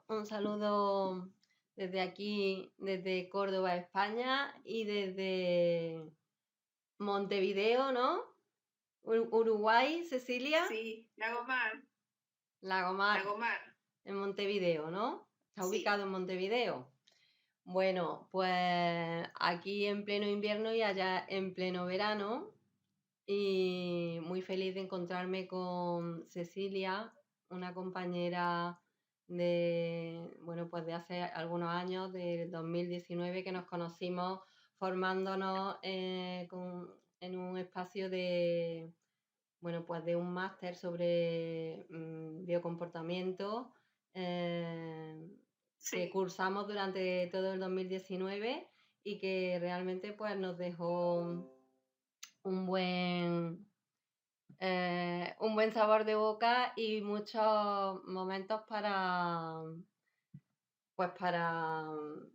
un saludo desde aquí, desde Córdoba, España, y desde Montevideo, ¿no? Uruguay, Cecilia. Sí, Lagomar. Lagomar, en Montevideo, ¿no? Está Sí. ubicado en Montevideo. Bueno, pues aquí en pleno invierno y allá en pleno verano. Y muy feliz de encontrarme con Cecilia, una compañera pues de hace algunos años, del 2019, que nos conocimos formándonos en un espacio pues de un máster sobre biocomportamiento que cursamos durante todo el 2019 y que realmente pues nos dejó un buen sabor de boca y muchos momentos para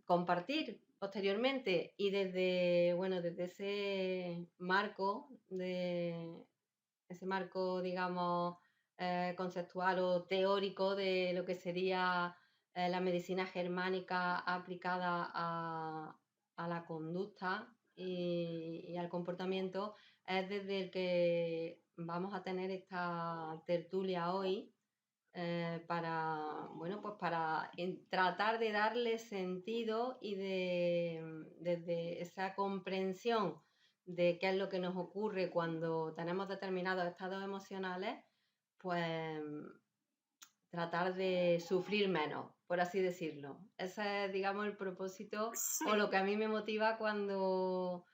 compartir posteriormente. Y desde ese marco, digamos, conceptual o teórico de lo que sería la medicina germánica aplicada a la conducta y al comportamiento, es desde el que vamos a tener esta tertulia hoy, para tratar de darle sentido y desde esa comprensión de qué es lo que nos ocurre cuando tenemos determinados estados emocionales, pues tratar de sufrir menos, por así decirlo. Ese es, digamos, el propósito o lo que a mí me motiva cuando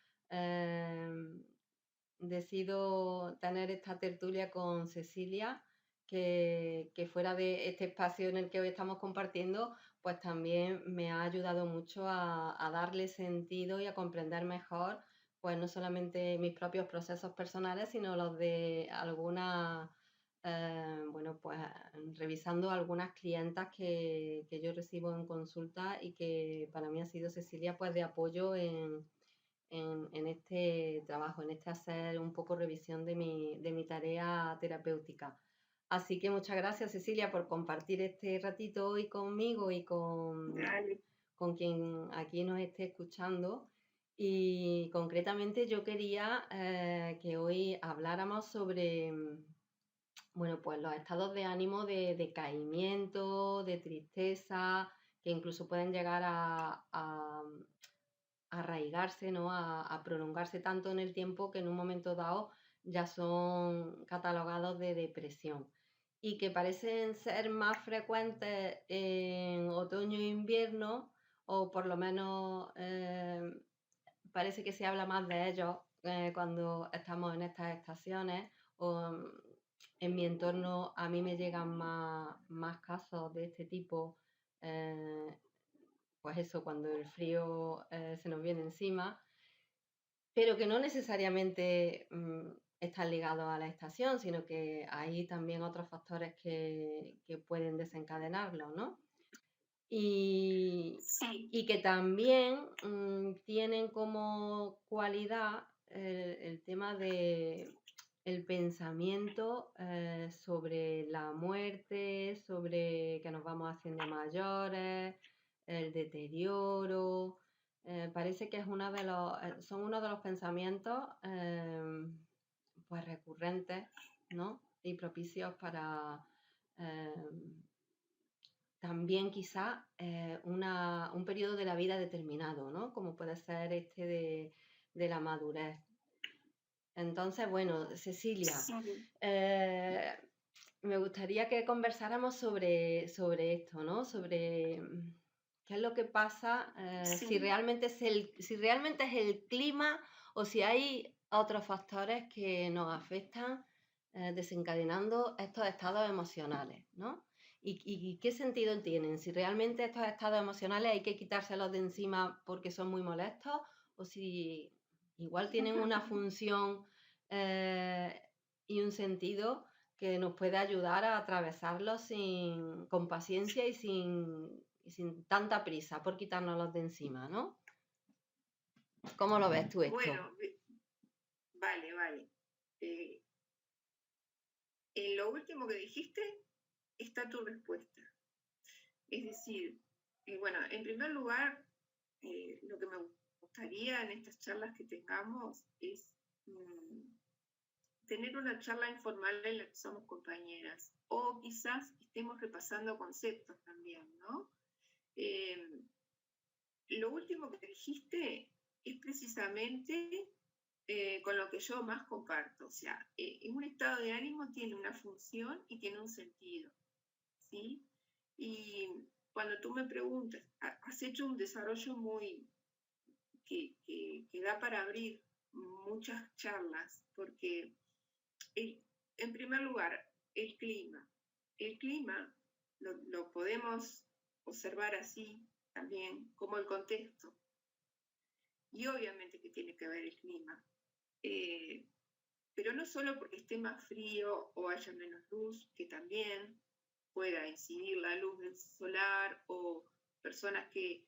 decido tener esta tertulia con Cecilia, que fuera de este espacio en el que hoy estamos compartiendo, pues también me ha ayudado mucho a darle sentido y a comprender mejor, pues no solamente mis propios procesos personales, sino los de algunas, pues revisando algunas clientas que yo recibo en consulta y que para mí ha sido Cecilia pues de apoyo en este trabajo, en este hacer un poco revisión de mi tarea terapéutica. Así que muchas gracias, Cecilia, por compartir este ratito hoy conmigo y con quien aquí nos esté escuchando. Y concretamente yo quería que hoy habláramos sobre pues los estados de ánimo de decaimiento, de tristeza, que incluso pueden llegar a arraigarse, ¿no? A prolongarse tanto en el tiempo que en un momento dado ya son catalogados de depresión y que parecen ser más frecuentes en otoño e invierno, o por lo menos parece que se habla más de ellos cuando estamos en estas estaciones, o en mi entorno a mí me llegan más casos de este tipo, pues eso, cuando el frío se nos viene encima, pero que no necesariamente están ligados a la estación, sino que hay también otros factores que pueden desencadenarlo, ¿no? Y que también tienen como cualidad el tema de el pensamiento sobre la muerte, sobre que nos vamos haciendo mayores, el deterioro. Parece que es son uno de los pensamientos pues recurrentes, ¿no? Y propicios para también quizá un periodo de la vida determinado, ¿no? Como puede ser este de la madurez. Entonces, bueno, Cecilia, me gustaría que conversáramos sobre esto, ¿no? Sobre qué es lo que pasa, si realmente es el clima o si hay otros factores que nos afectan desencadenando estos estados emocionales, ¿no? ¿Y qué sentido tienen? Si realmente estos estados emocionales hay que quitárselos de encima porque son muy molestos, o si igual tienen una función y un sentido que nos puede ayudar a atravesarlos con paciencia y sin tanta prisa por quitárnoslos de encima, ¿no? ¿Cómo lo ves tú esto? Bueno, vale. En lo último que dijiste está tu respuesta. Es decir, bueno, en primer lugar, lo que me gustaría en estas charlas que tengamos es tener una charla informal en la que somos compañeras, o quizás estemos repasando conceptos también, ¿no? Lo último que dijiste es precisamente con lo que yo más comparto, o sea, un estado de ánimo tiene una función y tiene un sentido, ¿sí? Y cuando tú me preguntas, has hecho un desarrollo que da para abrir muchas charlas, porque en primer lugar, el clima. El clima lo podemos observar así también como el contexto. Y obviamente que tiene que ver el clima. Pero no solo porque esté más frío o haya menos luz, que también pueda incidir la luz del solar, o personas que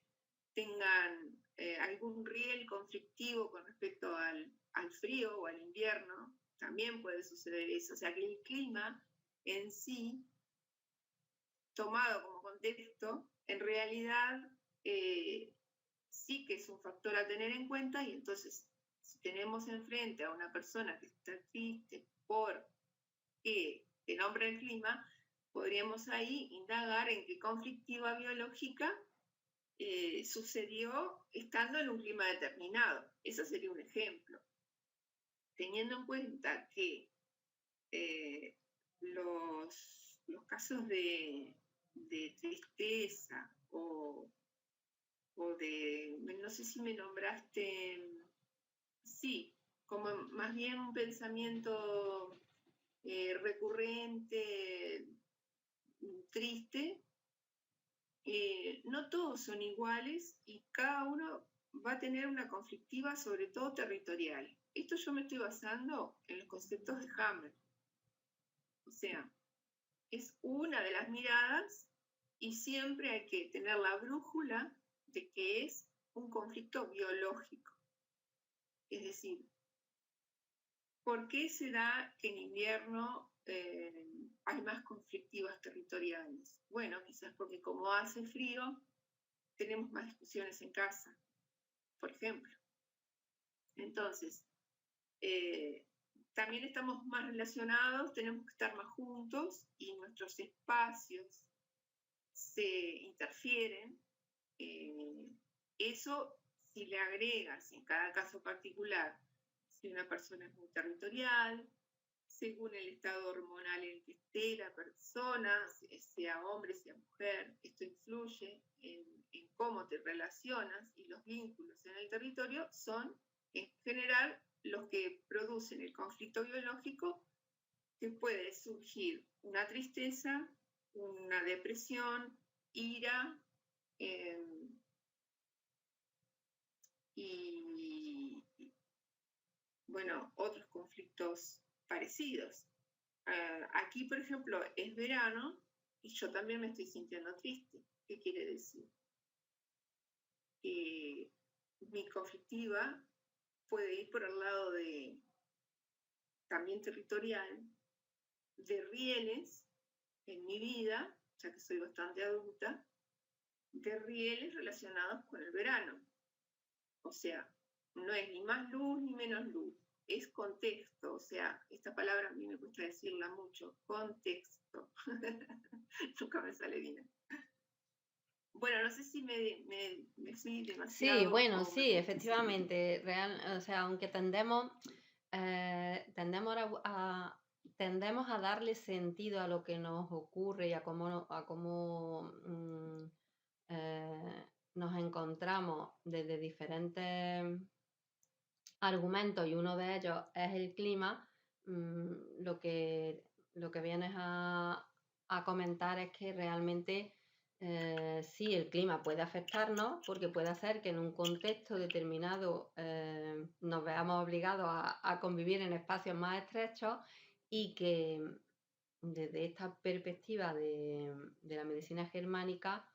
tengan algún riel conflictivo con respecto al frío o al invierno, también puede suceder eso. O sea que el clima en sí, tomado como contexto, en realidad sí que es un factor a tener en cuenta. Y entonces, si tenemos enfrente a una persona que está triste porque te nombra el clima, podríamos ahí indagar en qué conflictiva biológica sucedió estando en un clima determinado. Ese sería un ejemplo. Teniendo en cuenta que los casos de tristeza o de, no sé si me nombraste, sí, como más bien un pensamiento recurrente, triste, no todos son iguales y cada uno va a tener una conflictiva, sobre todo territorial. Esto yo me estoy basando en los conceptos de Hammer. O sea, es una de las miradas y siempre hay que tener la brújula de que es un conflicto biológico. Es decir, ¿por qué se da que en invierno hay más conflictivas territoriales? Bueno, quizás porque como hace frío, tenemos más discusiones en casa, por ejemplo. Entonces, también estamos más relacionados, tenemos que estar más juntos y nuestros espacios se interfieren. Eso, si le agregas en cada caso particular, si una persona es muy territorial, según el estado hormonal en el que esté la persona, sea hombre, sea mujer, esto influye en cómo te relacionas, y los vínculos en el territorio son, en general, los que producen el conflicto biológico, que puede surgir una tristeza, una depresión, ira, y bueno, otros conflictos parecidos. Aquí, por ejemplo, es verano y yo también me estoy sintiendo triste. ¿Qué quiere decir? Que mi conflictiva puede ir por el lado de, también territorial, de rieles en mi vida, ya que soy bastante adulta, de rieles relacionados con el verano. O sea, no es ni más luz ni menos luz, es contexto. O sea, esta palabra a mí me cuesta decirla mucho, contexto. Nunca me sale bien. Bueno, no sé si me fui Sí, demasiado bueno, o me sí, fui específica. efectivamente, o sea, aunque tendemos a darle sentido a lo que nos ocurre y a cómo nos encontramos desde diferentes argumentos, y uno de ellos es el clima. Lo que vienes a comentar es que realmente sí, el clima puede afectarnos, porque puede hacer que en un contexto determinado nos veamos obligados a convivir en espacios más estrechos, y que desde esta perspectiva de la medicina germánica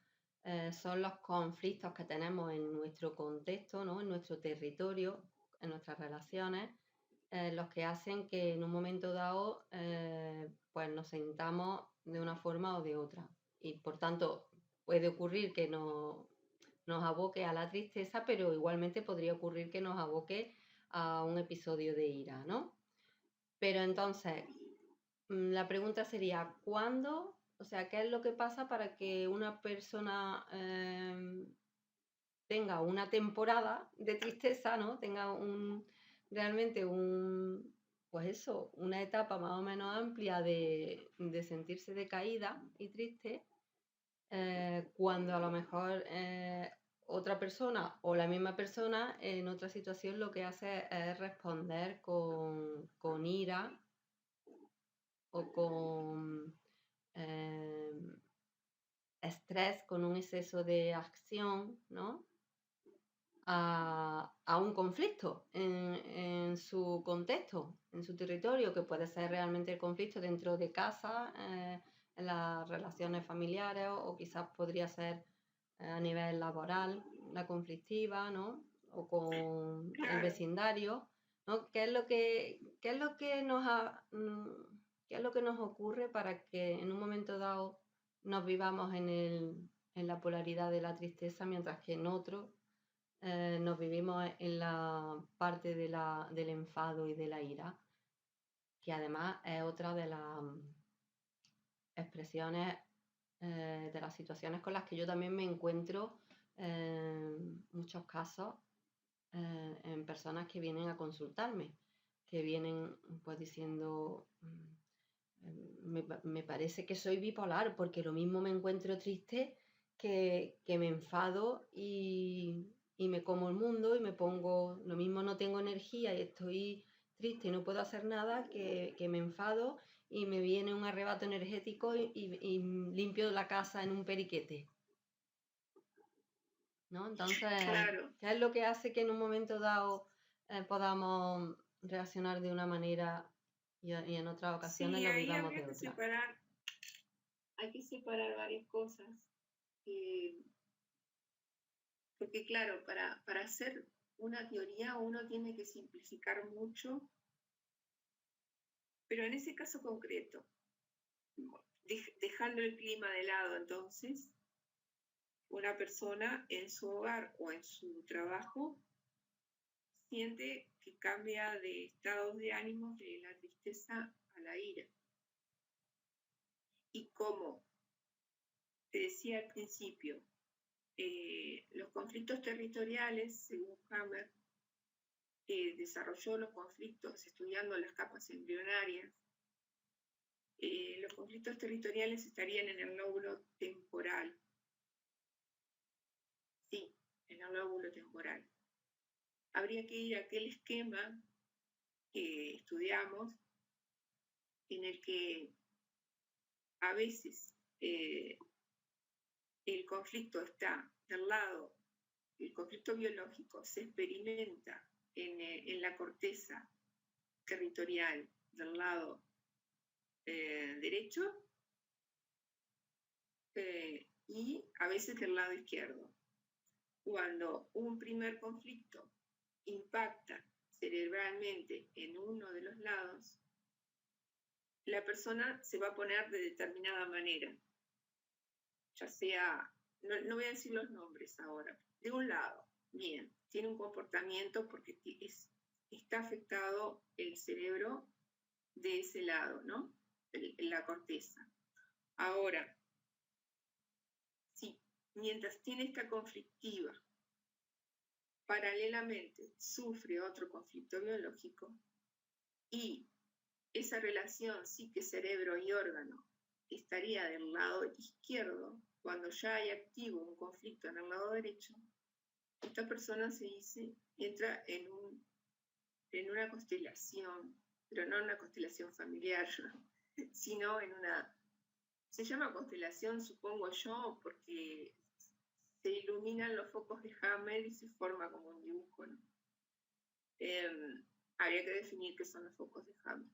son los conflictos que tenemos en nuestro contexto, ¿no? En nuestro territorio, en nuestras relaciones, los que hacen que en un momento dado pues nos sintamos de una forma o de otra. Y por tanto, puede ocurrir que nos aboque a la tristeza, pero igualmente podría ocurrir que nos aboque a un episodio de ira, ¿no? Pero entonces, la pregunta sería, ¿cuándo? O sea, ¿qué es lo que pasa para que una persona tenga una temporada de tristeza, ¿no? Tenga realmente pues eso, una etapa más o menos amplia de sentirse decaída y triste, cuando a lo mejor otra persona o la misma persona en otra situación lo que hace es responder con ira o con estrés, con un exceso de acción, ¿no? A un conflicto en su contexto, en su territorio, que puede ser realmente el conflicto dentro de casa, en las relaciones familiares, o quizás podría ser a nivel laboral, la conflictiva, ¿no? O con el Claro, vecindario, ¿no? Qué es lo que qué es lo que nos ocurre para que en un momento dado nos vivamos en la polaridad de la tristeza, mientras que en otro nos vivimos en la parte del enfado y de la ira, que además es otra de las expresiones, de las situaciones con las que yo también me encuentro en muchos casos, en personas que vienen a consultarme, que vienen pues diciendo, me parece que soy bipolar, porque lo mismo me encuentro triste que me enfado y me como el mundo y me pongo, lo mismo no tengo energía y estoy triste y no puedo hacer nada, que me enfado y me viene un arrebato energético y limpio la casa en un periquete, ¿no? Entonces, claro. ¿qué es lo que hace que en un momento dado podamos reaccionar de una manera y en otras ocasiones Sí, lo ahí vivamos habría de que otra? separar, hay que separar varias cosas. eh, Porque claro, para hacer una teoría uno tiene que simplificar mucho, pero en ese caso concreto, dejando el clima de lado, entonces, una persona en su hogar o en su trabajo siente que cambia de estados de ánimo de la tristeza a la ira. Y como te decía al principio, los conflictos territoriales, según Hammer, desarrolló los conflictos estudiando las capas embrionarias. Los conflictos territoriales estarían en el lóbulo temporal. Sí, en el lóbulo temporal. Habría que ir a aquel esquema que estudiamos, en el que a veces el conflicto está del lado, el conflicto biológico se experimenta en la corteza territorial del lado derecho, y a veces del lado izquierdo. Cuando un primer conflicto impacta cerebralmente en uno de los lados, la persona se va a poner de determinada manera, ya sea, no voy a decir los nombres ahora, de un lado, bien, tiene un comportamiento porque está afectado el cerebro de ese lado, ¿no? La corteza. Ahora, si mientras tiene esta conflictiva, paralelamente sufre otro conflicto biológico y esa relación psique-cerebro y órgano estaría del lado izquierdo, cuando ya hay activo un conflicto en el lado derecho, esta persona entra en una constelación, pero no una constelación familiar, sino se llama constelación, supongo yo, porque se iluminan los focos de Hammer y se forma como un dibujo, ¿no? Habría que definir qué son los focos de Hammer.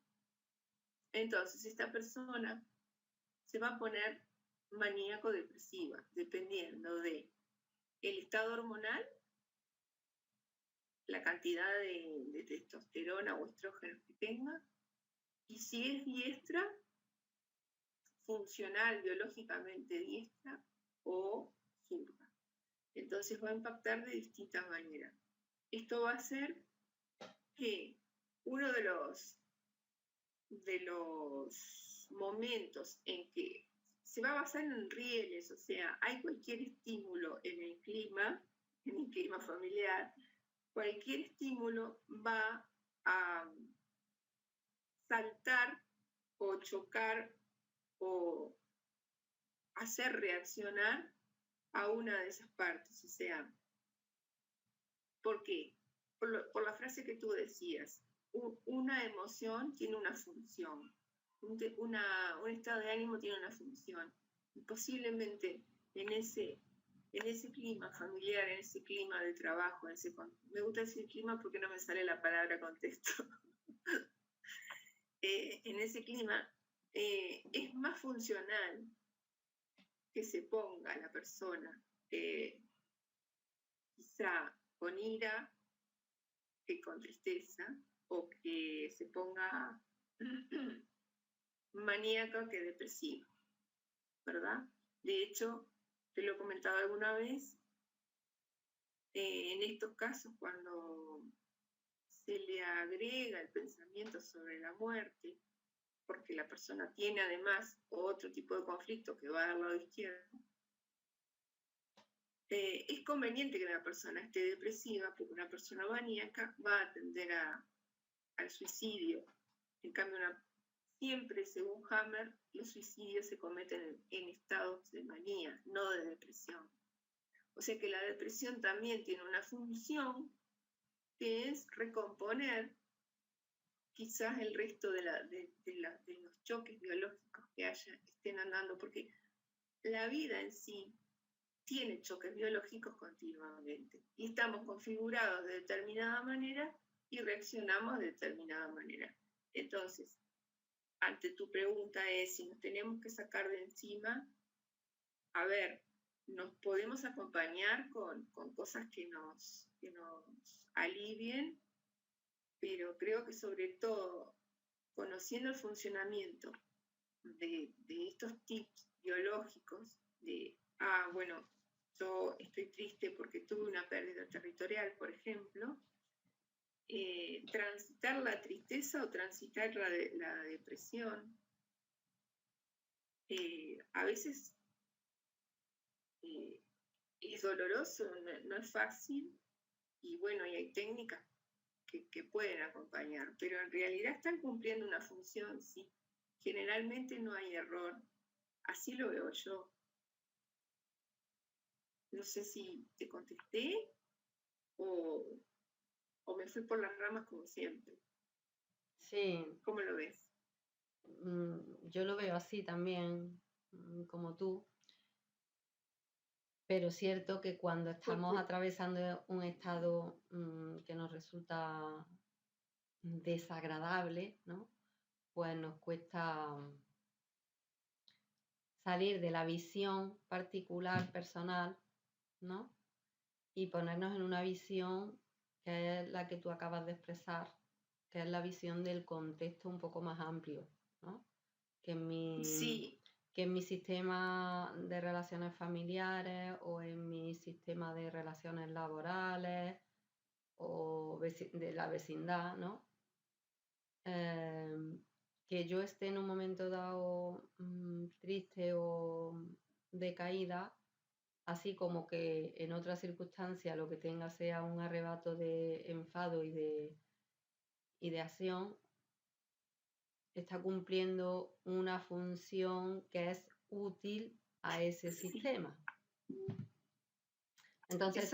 Entonces, esta persona se va a poner maníaco-depresiva, dependiendo de el estado hormonal, la cantidad de testosterona o estrógenos que tenga, y si es diestra, funcional, biológicamente diestra, o entonces va a impactar de distintas maneras. Esto va a hacer que uno de los momentos en que se va a basar en rieles, o sea, hay cualquier estímulo en el clima familiar, cualquier estímulo va a saltar o chocar o hacer reaccionar a una de esas partes. O sea, ¿por qué? Por la frase que tú decías, una emoción tiene una función, un estado de ánimo tiene una función. Y posiblemente en ese clima familiar, en ese clima de trabajo, me gusta decir clima porque no me sale la palabra contexto, en ese clima es más funcional que se ponga la persona quizá con ira que con tristeza, o que se ponga maníaca que depresiva, ¿verdad? De hecho, te lo he comentado alguna vez, en estos casos cuando se le agrega el pensamiento sobre la muerte, porque la persona tiene además otro tipo de conflicto que va al lado izquierdo, es conveniente que la persona esté depresiva, porque una persona maníaca va a tender al suicidio. En cambio, siempre, según Hammer, los suicidios se cometen en estados de manía, no de depresión. O sea que la depresión también tiene una función que es recomponer quizás el resto de los choques biológicos que estén andando, porque la vida en sí tiene choques biológicos continuamente y estamos configurados de determinada manera y reaccionamos de determinada manera. Entonces, ante tu pregunta es si nos tenemos que sacar de encima, a ver, nos podemos acompañar con cosas que nos alivien, pero creo que sobre todo conociendo el funcionamiento de estos tips biológicos, bueno, yo estoy triste porque tuve una pérdida territorial, por ejemplo, transitar la tristeza o transitar la depresión, a veces es doloroso, no es fácil, y bueno, y hay técnicas que pueden acompañar, pero en realidad están cumpliendo una función, sí. Generalmente no hay error, así lo veo yo. No sé si te contesté o me fui por las ramas como siempre. Sí. ¿Cómo lo ves? Yo lo veo así también, como tú. Pero es cierto que cuando estamos atravesando un estado que nos resulta desagradable, ¿no? Pues nos cuesta salir de la visión particular, personal, ¿no? Y ponernos en una visión que es la que tú acabas de expresar, que es la visión del contexto un poco más amplio, ¿no? Que en mi sistema de relaciones familiares o en mi sistema de relaciones laborales o de la vecindad, ¿no? Que yo esté en un momento dado triste o decaída, así como que en otra circunstancia lo que tenga sea un arrebato de enfado y de acción, está cumpliendo una función que es útil a ese sistema. Entonces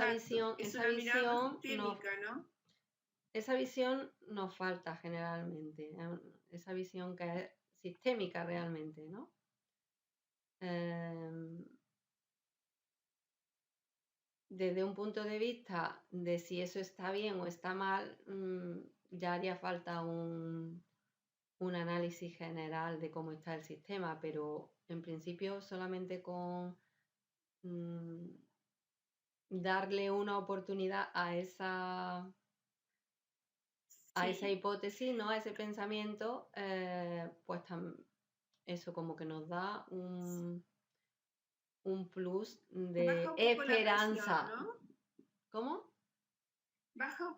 esa visión nos falta generalmente, esa visión que es sistémica realmente, ¿no? Desde un punto de vista de si eso está bien o está mal, ya haría falta un análisis general de cómo está el sistema, pero en principio solamente con darle una oportunidad a esa hipótesis, ¿no? A ese pensamiento, pues eso como que nos da un plus de esperanza. ¿Cómo? Baja un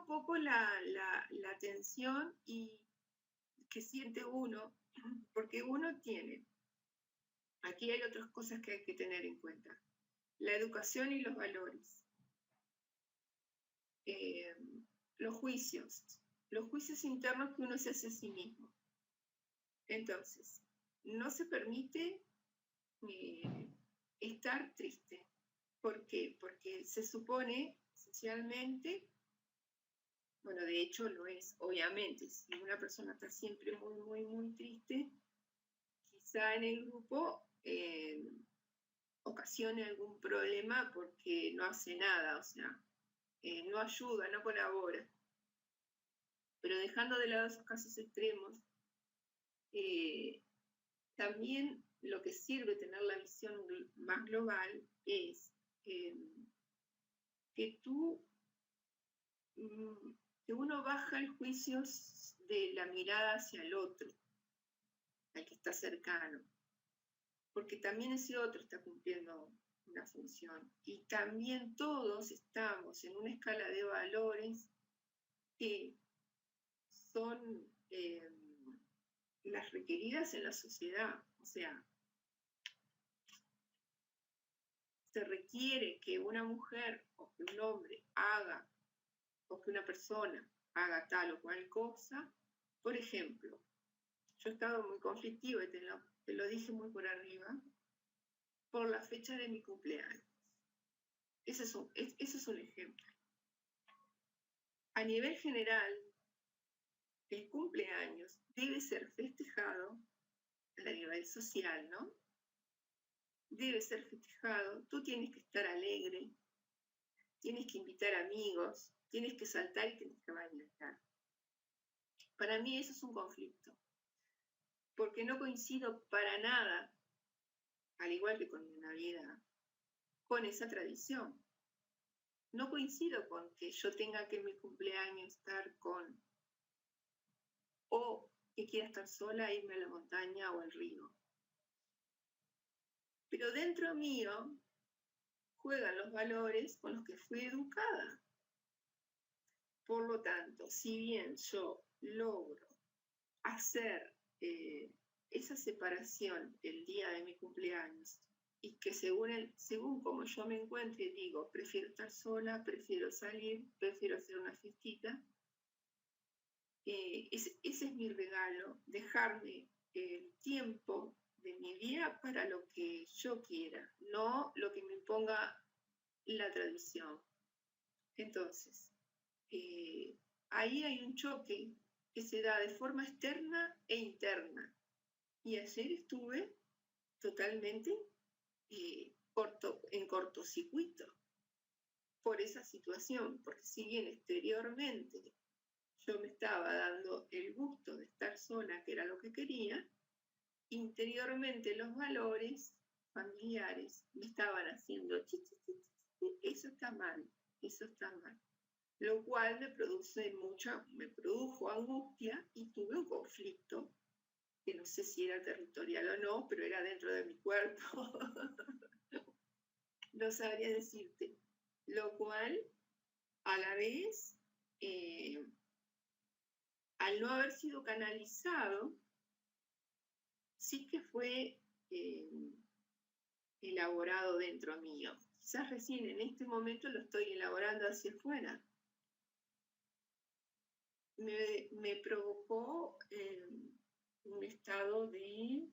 poco la tensión y que siente uno, porque uno tiene, aquí hay otras cosas que hay que tener en cuenta, la educación y los valores, los juicios internos que uno se hace a sí mismo. Entonces, no se permite estar triste. ¿Por qué? Porque se supone socialmente, bueno, de hecho lo es, obviamente, si una persona está siempre muy, muy, muy triste, quizá en el grupo ocasione algún problema porque no hace nada, o sea, no ayuda, no colabora. Pero dejando de lado esos casos extremos, también lo que sirve tener la visión más global es que que uno baja el juicio de la mirada hacia el otro, al que está cercano, porque también ese otro está cumpliendo una función. Y también todos estamos en una escala de valores que son las requeridas en la sociedad. O sea, se requiere que una mujer o que un hombre haga, o que una persona haga tal o cual cosa. Por ejemplo, yo he estado muy conflictiva y te lo dije muy por arriba, por la fecha de mi cumpleaños. Ese es un ejemplo. A nivel general, el cumpleaños debe ser festejado a nivel social, ¿no? Debe ser festejado, tú tienes que estar alegre, tienes que invitar amigos, tienes que saltar y tienes que bailar. Para mí eso es un conflicto, porque no coincido para nada, al igual que con mi Navidad, con esa tradición. No coincido con que yo tenga que en mi cumpleaños estar con, o que quiera estar sola e irme a la montaña o al río. Pero dentro mío juegan los valores con los que fui educada. Por lo tanto, si bien yo logro hacer esa separación el día de mi cumpleaños y que según como yo me encuentre digo, prefiero estar sola, prefiero salir, prefiero hacer una fiestita, ese es mi regalo, dejarme el tiempo de mi vida para lo que yo quiera, no lo que me imponga la tradición. Entonces, ahí hay un choque que se da de forma externa e interna. Y ayer estuve totalmente en cortocircuito por esa situación, porque si bien exteriormente yo me estaba dando el gusto de estar sola, que era lo que quería, interiormente los valores familiares me estaban haciendo eso está mal, eso está mal. Lo cual me produjo angustia y tuve un conflicto, que no sé si era territorial o no, pero era dentro de mi cuerpo. No sabría decirte. Lo cual, a la vez, al no haber sido canalizado, sí que fue elaborado dentro mío. Quizás recién en este momento lo estoy elaborando hacia afuera. Me provocó un estado de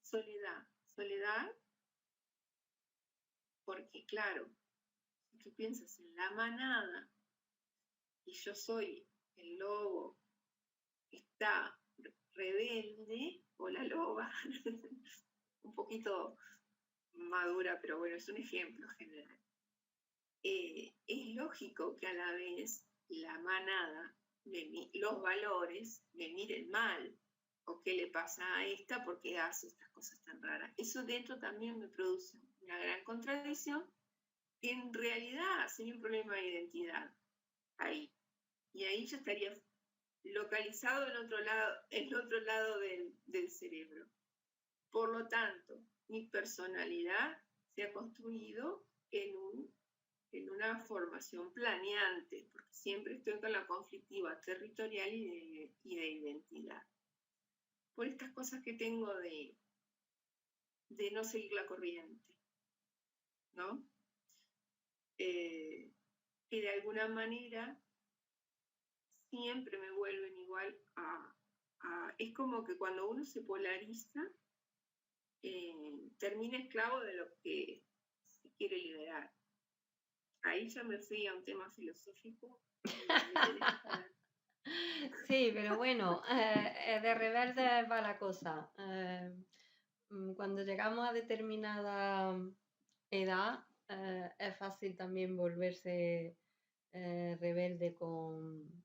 soledad, porque claro, si tú piensas en la manada y yo soy el lobo que está rebelde, o la loba, un poquito madura, pero bueno, es un ejemplo general. Es lógico que a la vez la manada, los valores, me miren mal, o qué le pasa a esta porque hace estas cosas tan raras. Eso dentro también me produce una gran contradicción, que en realidad sería un problema de identidad ahí. Y ahí yo estaría localizado en otro lado del cerebro. Por lo tanto, mi personalidad se ha construido en una formación planeante, porque siempre estoy con la conflictiva territorial y de identidad. Por estas cosas que tengo de no seguir la corriente, ¿no? Que de alguna manera siempre me vuelven igual es como que cuando uno se polariza, termina esclavo de lo que se quiere liberar. Ahí ya me fui a un tema filosófico. Sí, pero bueno, de revés va la cosa. Cuando llegamos a determinada edad, es fácil también volverse rebelde con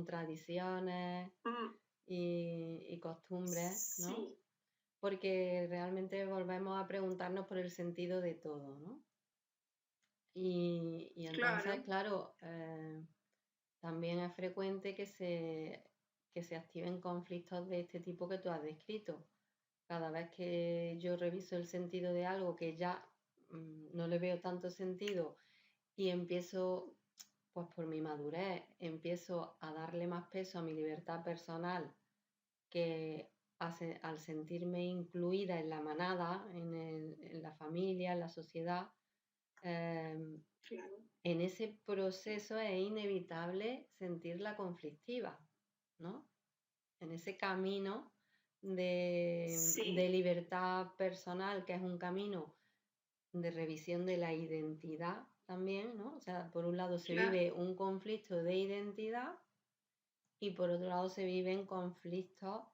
tradiciones y costumbres, ¿no? Sí. Porque realmente volvemos a preguntarnos por el sentido de todo, ¿no? Y entonces, claro, también es frecuente que se activen conflictos de este tipo que tú has descrito. Cada vez que yo reviso el sentido de algo que ya no le veo tanto sentido y empiezo, pues por mi madurez, empiezo a darle más peso a mi libertad personal que al sentirme incluida en la manada, en la familia, en la sociedad, claro. En ese proceso es inevitable sentir la conflictiva, ¿no? En ese camino de libertad personal, que es un camino de revisión de la identidad también, ¿no? O sea, por un lado se vive un conflicto de identidad y por otro lado se viven conflictos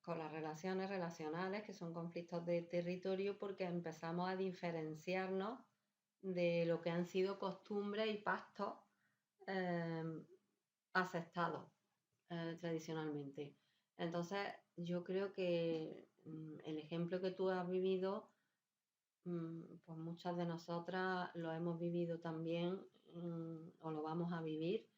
con las relaciones relacionales, que son conflictos de territorio, porque empezamos a diferenciarnos de lo que han sido costumbres y pactos aceptados tradicionalmente. Entonces, yo creo que el ejemplo que tú has vivido, pues muchas de nosotras lo hemos vivido también o lo vamos a vivir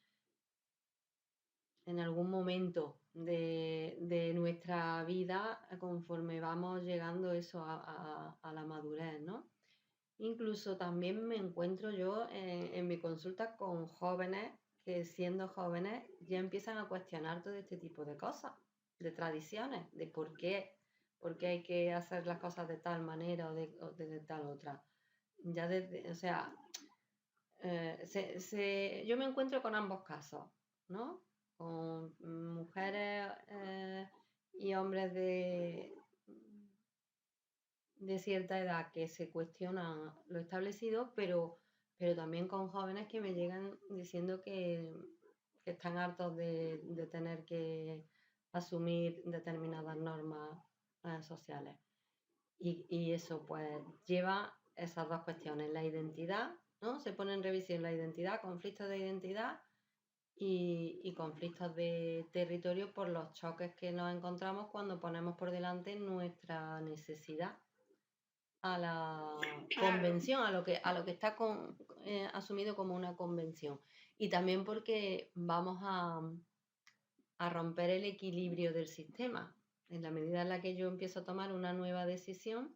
en algún momento de nuestra vida conforme vamos llegando eso a la madurez, ¿no? Incluso también me encuentro yo en mi consulta con jóvenes que siendo jóvenes ya empiezan a cuestionar todo este tipo de cosas, de tradiciones, de por qué hay que hacer las cosas de tal manera o de tal otra. Ya desde, o sea, yo me encuentro con ambos casos, ¿no? Con mujeres y hombres de cierta edad que se cuestiona lo establecido, pero también con jóvenes que me llegan diciendo que están hartos de tener que asumir determinadas normas sociales. Y eso pues lleva esas dos cuestiones, la identidad, ¿no? Se pone en revisión la identidad, conflictos de identidad y conflictos de territorio por los choques que nos encontramos cuando ponemos por delante nuestra necesidad a la convención, a lo que está asumido como una convención. Y también porque vamos a romper el equilibrio del sistema. En la medida en la que yo empiezo a tomar una nueva decisión,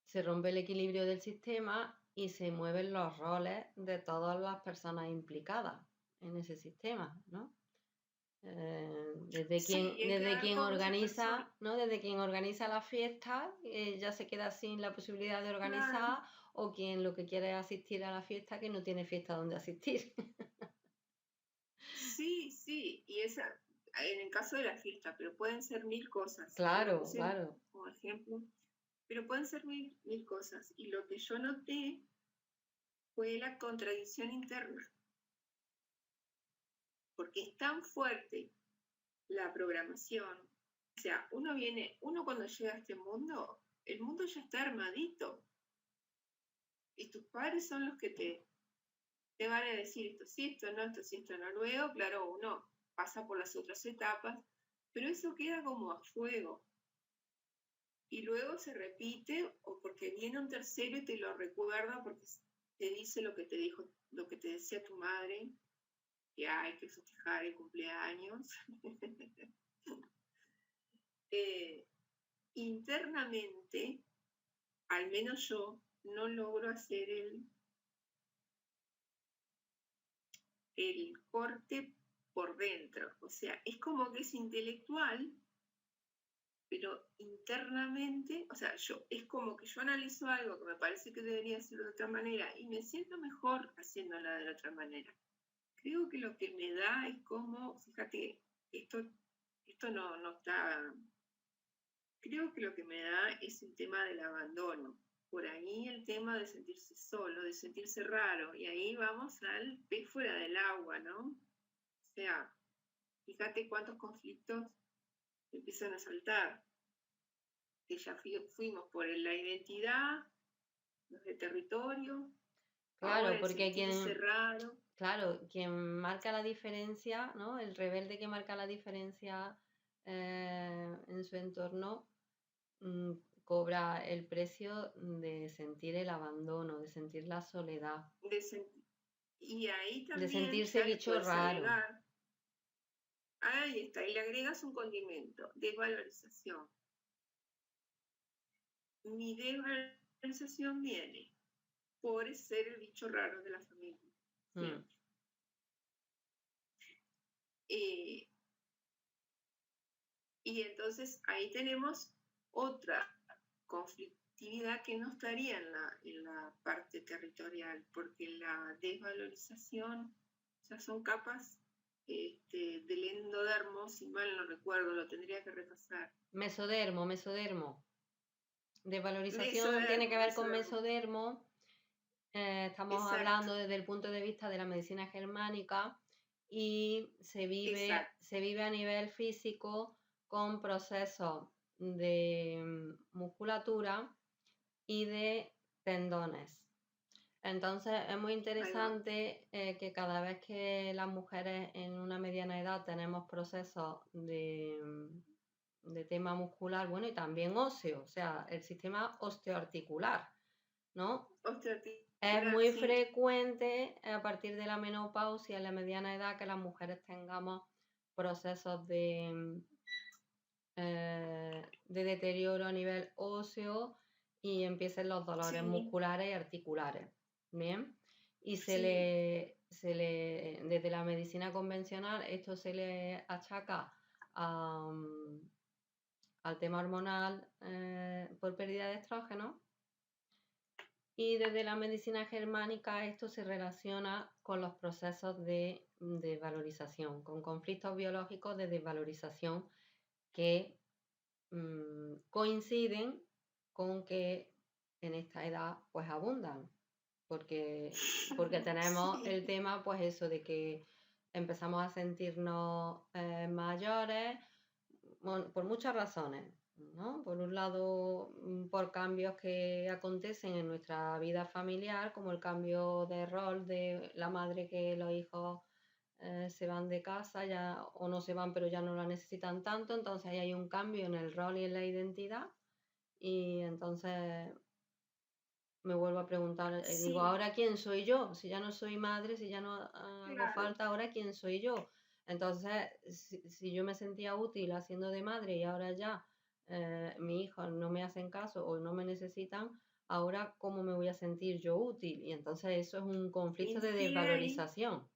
se rompe el equilibrio del sistema y se mueven los roles de todas las personas implicadas en ese sistema, ¿no? Desde quien organiza, ¿no? Desde quien organiza la fiesta, ya se queda sin la posibilidad de organizar, o quien lo que quiere es asistir a la fiesta, que no tiene fiesta donde asistir. Sí, y esa, en el caso de la fiesta, pero pueden ser mil cosas. Claro. Como ejemplo, pero pueden ser mil cosas. Y lo que yo noté fue la contradicción interna. Porque es tan fuerte la programación. O sea, uno cuando llega a este mundo, el mundo ya está armadito. Y tus padres son los que te van a decir esto sí, esto no, esto sí, esto no. Luego, claro, uno pasa por las otras etapas, pero eso queda como a fuego. Y luego se repite, o porque viene un tercero y te lo recuerda porque te dice lo que te dijo, lo que te decía tu madre, que hay que festejar el cumpleaños. Internamente al menos yo, no logro hacer el corte por dentro. O sea, es como que es intelectual, pero internamente, o sea, es como que yo analizo algo que me parece que debería hacerlo de otra manera y me siento mejor haciéndola de la otra manera. Creo que lo que me da es como, fíjate, esto no está, creo que lo que me da es el tema del abandono. Por ahí el tema de sentirse solo, de sentirse raro, y ahí vamos al pez fuera del agua, ¿no? O sea, fíjate cuántos conflictos empiezan a saltar. Que ya fuimos por la identidad, los de territorio, ahora Claro, el porque sentirse raro. claro, quien marca la diferencia, ¿no? El rebelde que marca la diferencia en su entorno mm, cobra el precio de sentir el abandono, de sentir la soledad, Y ahí de también sentirse ya le bicho puedes raro. agregar, ahí está, y le agregas un condimento, desvalorización. Mi desvalorización viene por ser el bicho raro de la familia, siempre. Y entonces ahí tenemos otra conflictividad que no estaría en la parte territorial, porque la desvalorización, o sea, son capas del endodermo, si mal no recuerdo, lo tendría que repasar. Mesodermo. Desvalorización tiene que Mesodermo, ver con mesodermo. mesodermo. Estamos Exacto, hablando desde el punto de vista de la medicina germánica y se exacto. vive a nivel físico con procesos de musculatura y de tendones. Entonces es muy Ahí va. interesante que cada vez que las mujeres en una mediana edad tenemos procesos de tema muscular, bueno, y también óseo, o sea, el sistema osteoarticular, ¿no? Es Osteoarticular, muy sí. frecuente a partir de la menopausia en la mediana edad que las mujeres tengamos procesos de deterioro a nivel óseo y empiecen los dolores Sí, musculares y articulares. Bien, y sí. desde la medicina convencional esto se le achaca al tema hormonal por pérdida de estrógeno. Y desde la medicina germánica esto se relaciona con los procesos de desvalorización, con conflictos biológicos de desvalorización que coinciden con que en esta edad pues abundan, porque tenemos Sí. el tema pues eso de que empezamos a sentirnos mayores por muchas razones, ¿no? Por un lado, por cambios que acontecen en nuestra vida familiar, como el cambio de rol de la madre que los hijos se van de casa ya o no se van pero ya no la necesitan tanto, entonces ahí hay un cambio en el rol y en la identidad y entonces me vuelvo a preguntar, digo, Sí, ¿ahora quién soy yo? Si ya no soy madre, si ya no hago claro. falta, ¿ahora quién soy yo? Entonces, si yo me sentía útil haciendo de madre y ahora ya mis hijos no me hacen caso o no me necesitan, ahora ¿cómo me voy a sentir yo útil? Y entonces eso es un conflicto de Incide ahí, desvalorización.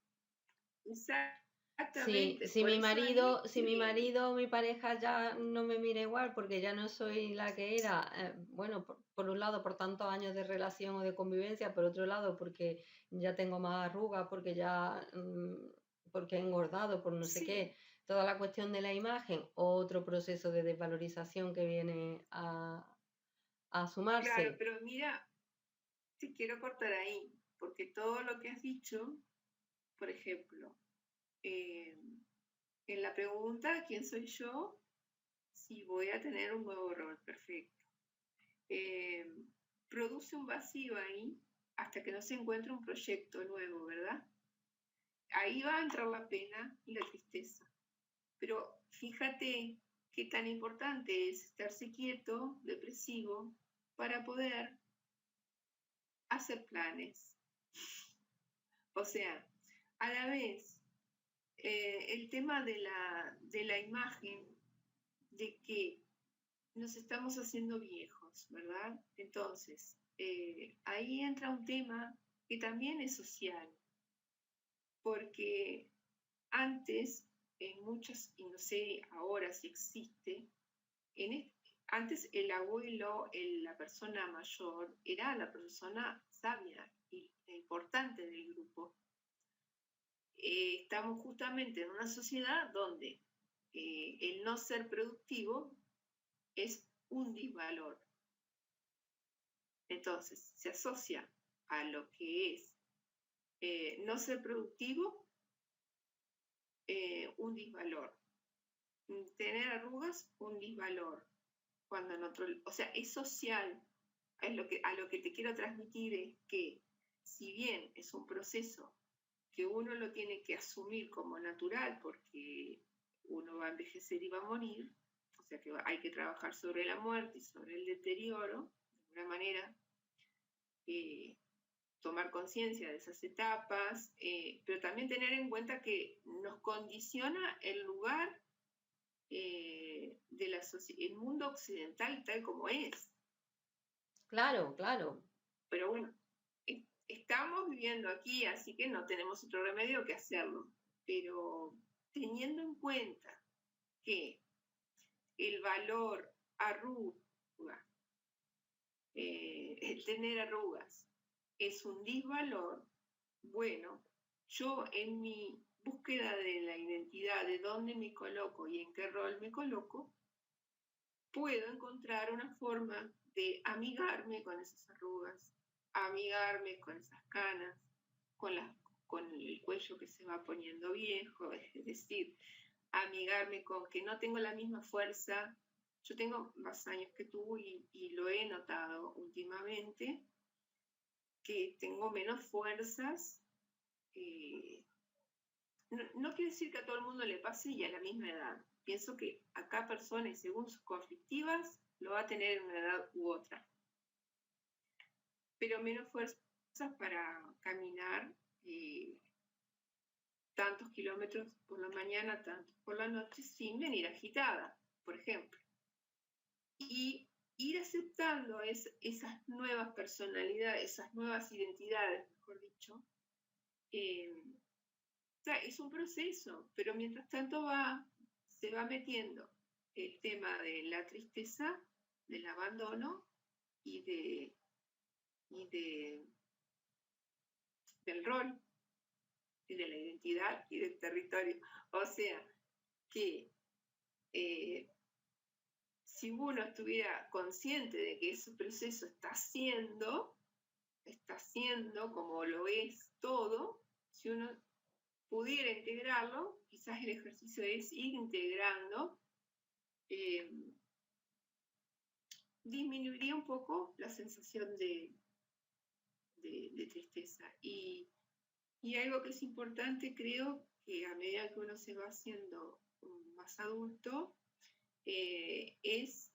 exactamente. Por eso ahí, Si ¿qué mi viene? marido o mi pareja ya no me mira igual porque ya no soy la que era, bueno, por un lado por tantos años de relación o de convivencia, por otro lado porque ya tengo más arrugas, porque ya, porque he engordado, por no sé Sí, qué, toda la cuestión de la imagen, otro proceso de desvalorización que viene a claro, sumarse. pero mira, te quiero cortar ahí, porque todo lo que has dicho, por ejemplo, eh, en la pregunta, ¿quién soy yo? Si voy a tener un nuevo rol, perfecto. Eh, produce un vacío ahí hasta que no se encuentre un proyecto nuevo, ¿verdad? Ahí va a entrar la pena y la tristeza. Pero fíjate qué tan importante es estarse quieto, depresivo, para poder hacer planes. O sea, a la vez, el tema de la imagen, de que nos estamos haciendo viejos, todos, ¿verdad? Entonces, ahí entra un tema que también es social, porque antes, en muchas, y no sé ahora si existe, antes el abuelo, la persona mayor, era la persona sabia y importante del grupo. Estamos justamente en una sociedad donde el no ser productivo es un disvalor. Entonces, se asocia a lo que es no ser productivo, un disvalor. Tener arrugas, un disvalor. Cuando en otro, o sea, es social. A lo que te quiero transmitir es que, si bien es un proceso que uno lo tiene que asumir como natural, porque uno va a envejecer y va a morir, o sea que hay que trabajar sobre la muerte y sobre el deterioro, de alguna manera, tomar conciencia de esas etapas, pero también tener en cuenta que nos condiciona el lugar el mundo occidental tal como es. Claro, claro. Pero bueno, estamos viviendo aquí, así que no tenemos otro remedio que hacerlo. Pero teniendo en cuenta que el valor arruga, el tener arrugas, es un disvalor, bueno, yo en mi búsqueda de la identidad, de dónde me coloco y en qué rol me coloco, puedo encontrar una forma de amigarme con esas arrugas, amigarme con esas canas, con el cuello que se va poniendo viejo, es decir, amigarme con que no tengo la misma fuerza. Yo tengo más años que tú y lo he notado últimamente, que tengo menos fuerzas. No quiere decir que a todo el mundo le pase y a la misma edad. Pienso que a cada persona, según sus conflictivas, lo va a tener en una edad u otra. Pero menos fuerzas para caminar tantos kilómetros por la mañana, tantos por la noche, sin venir agitada, por ejemplo. Y ir aceptando esas nuevas personalidades, esas nuevas identidades, mejor dicho, o sea, es un proceso, pero mientras tanto se va metiendo el tema de la tristeza, del abandono y del rol y de la identidad y del territorio. O sea, que si uno estuviera consciente de que ese proceso está siendo como lo es todo, si uno pudiera integrarlo, quizás el ejercicio es ir integrando, disminuiría un poco la sensación de tristeza. Y algo que es importante, creo, que a medida que uno se va haciendo más adulto, es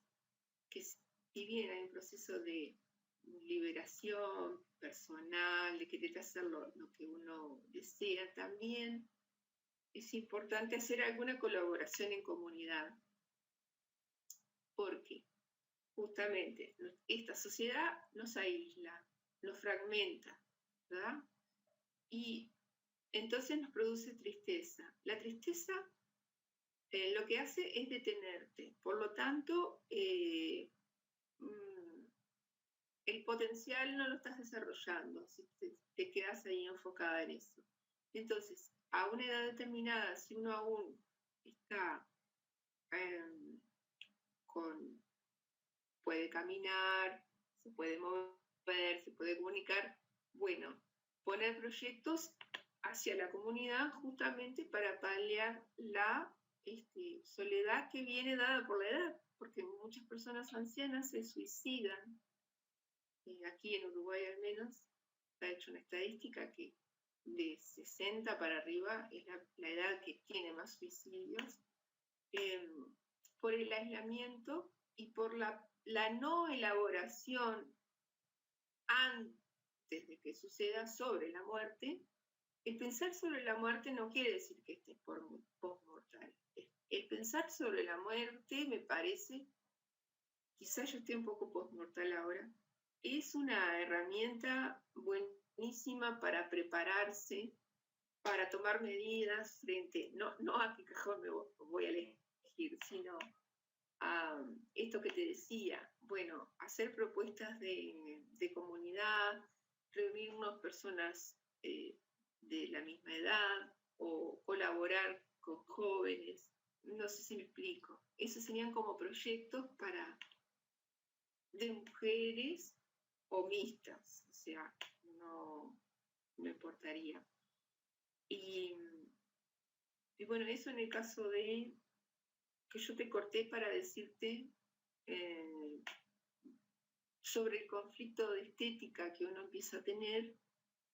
que si bien hay un proceso de liberación personal, de querer hacer lo que uno desea, también es importante hacer alguna colaboración en comunidad, porque justamente esta sociedad nos aísla, nos fragmenta, ¿verdad? Y entonces nos produce tristeza. La tristeza lo que hace es detenerte, por lo tanto, el potencial no lo estás desarrollando si te quedas ahí enfocada en eso. Entonces, a una edad determinada, si uno aún está puede caminar, se puede mover, se puede comunicar, bueno, poner proyectos hacia la comunidad justamente para paliar la soledad que viene dada por la edad, porque muchas personas ancianas se suicidan. Aquí en Uruguay al menos se ha hecho una estadística que de 60 para arriba es la edad que tiene más suicidios, por el aislamiento y por la no elaboración antes de que suceda sobre la muerte. El pensar sobre la muerte no quiere decir que estés post-mortal. El pensar sobre la muerte me parece quizás yo esté un poco postmortal ahora, es una herramienta buenísima para prepararse, para tomar medidas frente, no a qué cajón me voy a elegir, sino a esto que te decía, bueno, hacer propuestas de comunidad, reunirnos personas de la misma edad o colaborar con jóvenes, no sé si me explico. Esos serían como proyectos de mujeres o mixtas, o sea, no importaría. Y bueno, eso en el caso de que yo te corté para decirte sobre el conflicto de estética que uno empieza a tener,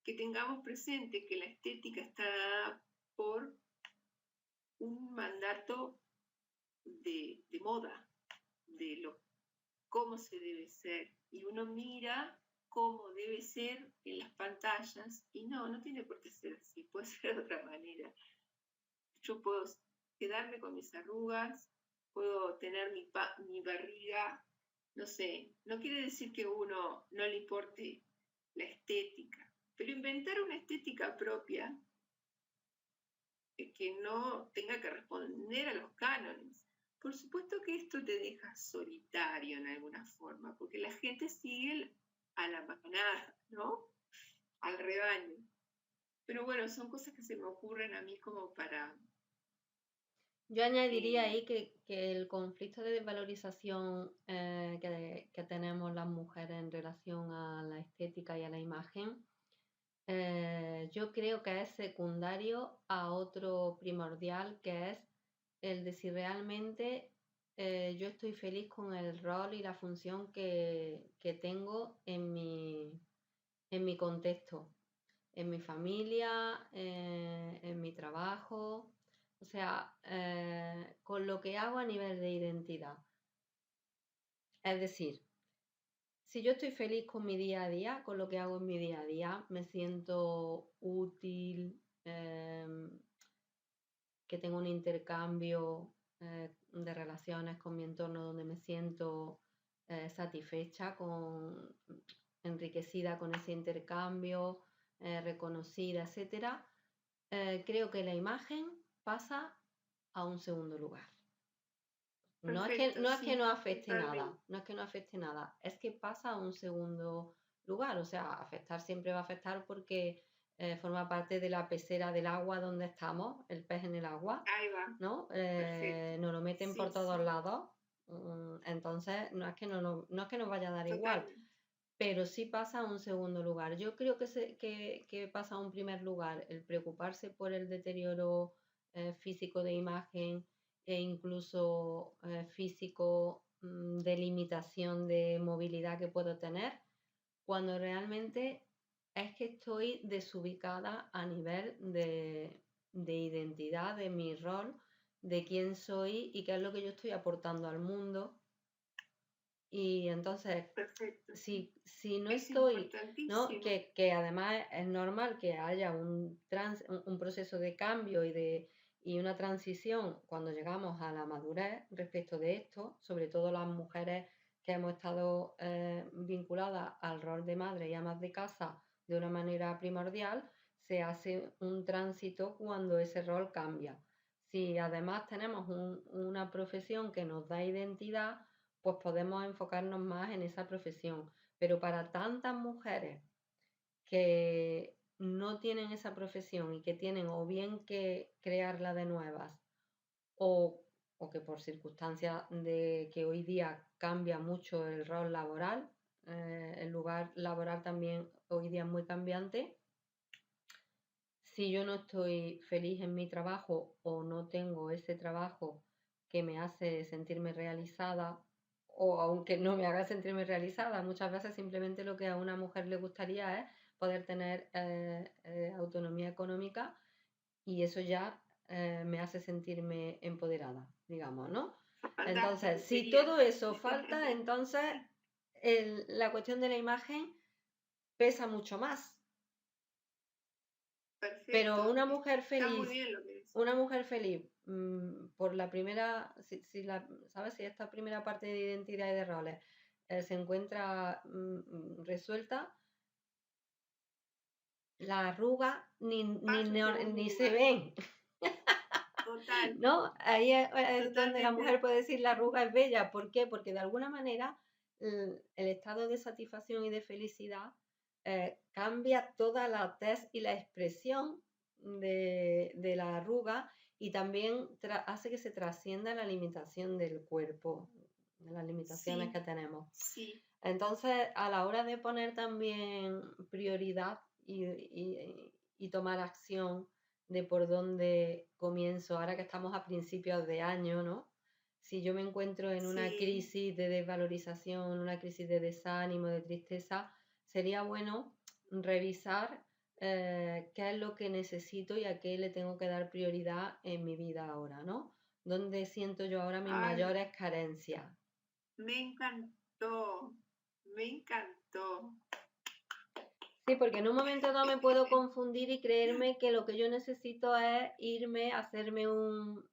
que tengamos presente que la estética está dada por un mandato de moda, de cómo se debe ser. Y uno mira cómo debe ser en las pantallas y no tiene por qué ser así, puede ser de otra manera. Yo puedo quedarme con mis arrugas, puedo tener mi barriga, no sé, no quiere decir que a uno no le importe la estética, pero inventar una estética propia que no tenga que responder a los cánones. Por supuesto que esto te deja solitario en alguna forma, porque la gente sigue a la manada, ¿no? Al rebaño. Pero bueno, son cosas que se me ocurren a mí como para... Yo añadiría ahí que el conflicto de desvalorización que tenemos las mujeres en relación a la estética y a la imagen, yo creo que es secundario a otro primordial, que es el de si realmente yo estoy feliz con el rol y la función que tengo en mi contexto, en mi familia, en mi trabajo, o sea, con lo que hago a nivel de identidad. Es decir, si yo estoy feliz con mi día a día, con lo que hago en mi día a día, me siento útil, que tengo un intercambio de relaciones con mi entorno donde me siento satisfecha, enriquecida con ese intercambio, reconocida, etcétera, creo que la imagen pasa a un segundo lugar. Perfecto, No es que sí, no afecte totalmente. nada, no es que no afecte nada, es que pasa a un segundo lugar. O sea, afectar siempre va a afectar porque forma parte de la pecera del agua donde estamos, el pez en el agua, Ahí va, ¿no? perfecto. Nos lo meten por Sí, todos sí, lados, entonces no es que no es que nos vaya a dar igual, totalmente. pero sí pasa a un segundo lugar. Yo creo que pasa a un primer lugar el preocuparse por el deterioro físico de imagen e incluso físico, de limitación de movilidad que puedo tener, cuando realmente es que estoy desubicada a nivel de identidad, de mi rol, de quién soy y qué es lo que yo estoy aportando al mundo. Y entonces, Perfecto, sí. si no Es estoy, ¿no? importantísimo. Que además es normal que haya un proceso de cambio y una transición cuando llegamos a la madurez respecto de esto, sobre todo las mujeres que hemos estado vinculadas al rol de madre y amas de casa de una manera primordial, se hace un tránsito cuando ese rol cambia. Si además tenemos una profesión que nos da identidad, pues podemos enfocarnos más en esa profesión. Pero para tantas mujeres que no tienen esa profesión y que tienen o bien que crearla de nuevas o, que por circunstancias de que hoy día cambia mucho el rol laboral, el lugar laboral también hoy día es muy cambiante. Si yo no estoy feliz en mi trabajo o no tengo ese trabajo que me hace sentirme realizada, o aunque no me haga sentirme realizada, muchas veces simplemente lo que a una mujer le gustaría es poder tener autonomía económica, y eso ya me hace sentirme empoderada, digamos, ¿no? Fantástico Entonces, si sería. todo eso falta, entonces la cuestión de la imagen pesa mucho más. Pero Perfecto. una mujer Está muy feliz, bien lo que decís. una mujer feliz, por la primera, ¿sabes? Si esta primera parte de identidad y de roles se encuentra resuelta, la arruga ni se ven. Total. ¿No? Ahí es donde la Totalmente. mujer puede decir la arruga es bella. ¿Por qué? Porque de alguna manera el estado de satisfacción y de felicidad cambia toda la tez y la expresión de la arruga y también hace que se trascienda la limitación del cuerpo, de las limitaciones Sí, que tenemos. sí. Entonces, a la hora de poner también prioridad y tomar acción de por dónde comienzo, ahora que estamos a principios de año, ¿no? Si yo me encuentro en una Sí. crisis de desvalorización, una crisis de desánimo, de tristeza, sería bueno revisar qué es lo que necesito y a qué le tengo que dar prioridad en mi vida ahora, ¿no? ¿Dónde siento yo ahora mis Ay, mayores carencias? me encantó. Me encantó. Sí, porque en un momento dado me puedo confundir y creerme que lo que yo necesito es irme a hacerme un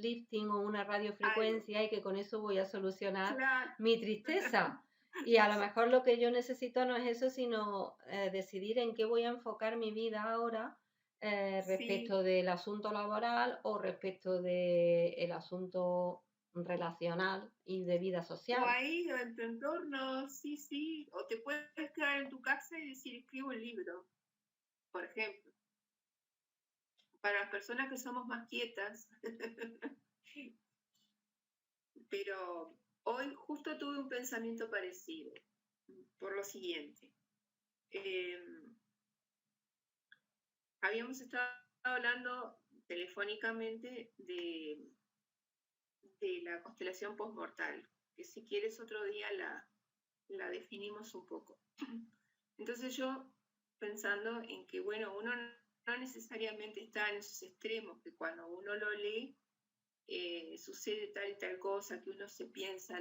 lifting o una Algo. radiofrecuencia y que con eso voy a solucionar Claro. mi tristeza. Y a lo mejor lo que yo necesito no es eso, sino decidir en qué voy a enfocar mi vida ahora Sí. respecto del asunto laboral o respecto del asunto relacional y de vida O social. ahí, o en tu entorno, sí, sí. O te puedes quedar en tu casa y decir, escribo un libro, por ejemplo. Para las personas que somos más quietas. Pero hoy justo tuve un pensamiento parecido, por lo siguiente. Habíamos estado hablando telefónicamente de la constelación postmortal, que si quieres otro día la definimos un poco. Entonces yo pensando en que, bueno, uno no necesariamente está en esos extremos, que cuando uno lo lee sucede tal y tal cosa, que uno se piensa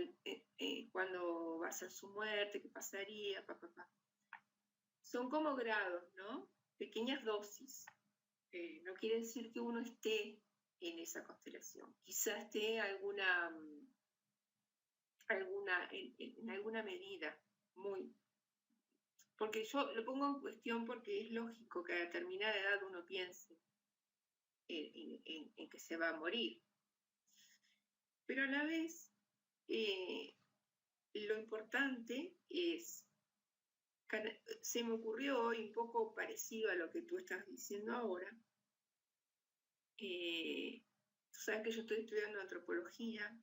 cuando va a ser su muerte, qué pasaría, Son como grados, ¿no? Pequeñas dosis. No quiere decir que uno esté en esa constelación. Quizás esté en alguna medida, muy. Porque yo lo pongo en cuestión porque es lógico que a determinada edad uno piense en que se va a morir. Pero a la vez, lo importante es, se me ocurrió hoy un poco parecido a lo que tú estás diciendo ahora. Tú sabes que yo estoy estudiando antropología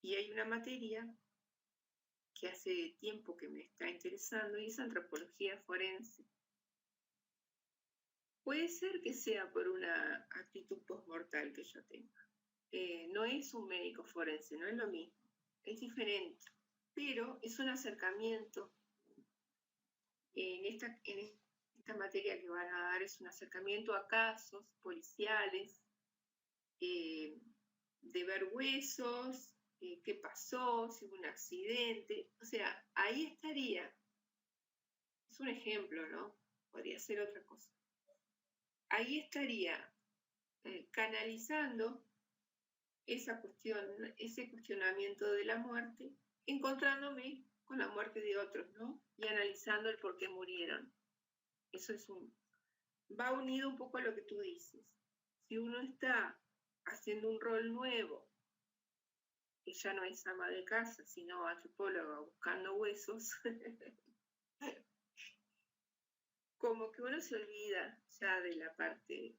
y hay una materia que hace tiempo que me está interesando y es antropología forense. Puede ser que sea por una actitud postmortal que yo tenga. No es un médico forense, no es lo mismo, es diferente, pero es un acercamiento. En esta materia que van a dar es un acercamiento a casos policiales, de ver huesos, qué pasó, si hubo un accidente, o sea, ahí estaría. Es un ejemplo, ¿no? Podría ser otra cosa. Ahí estaría canalizando esa cuestión, ese cuestionamiento de la muerte, encontrándome con la muerte de otros, ¿no? Y analizando el por qué murieron. Eso va unido un poco a lo que tú dices. Si uno está haciendo un rol nuevo, que ya no es ama de casa, sino antropóloga buscando huesos, como que uno se olvida ya de la parte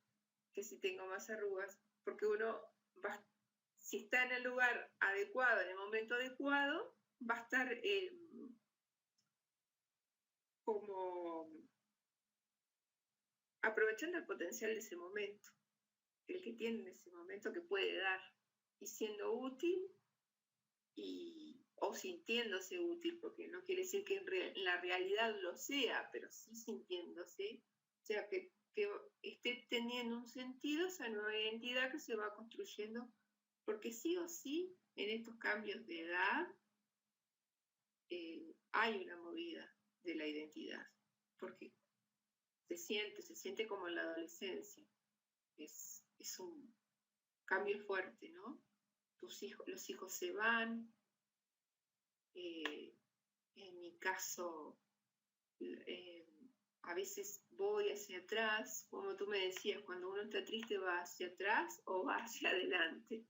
que si tengo más arrugas, porque uno va, si está en el lugar adecuado, en el momento adecuado, va a estar como aprovechando el potencial de ese momento, el que tiene en ese momento que puede dar, y siendo útil o sintiéndose útil, porque no quiere decir que en la realidad lo sea, pero sí sintiéndose, o sea, que esté teniendo un sentido esa nueva identidad que se va construyendo, porque sí o sí, en estos cambios de edad, hay una movida de la identidad, porque se siente como en la adolescencia, es es un cambio fuerte, ¿no? Los hijos se van, en mi caso, a veces voy hacia atrás, como tú me decías, cuando uno está triste va hacia atrás o va hacia adelante.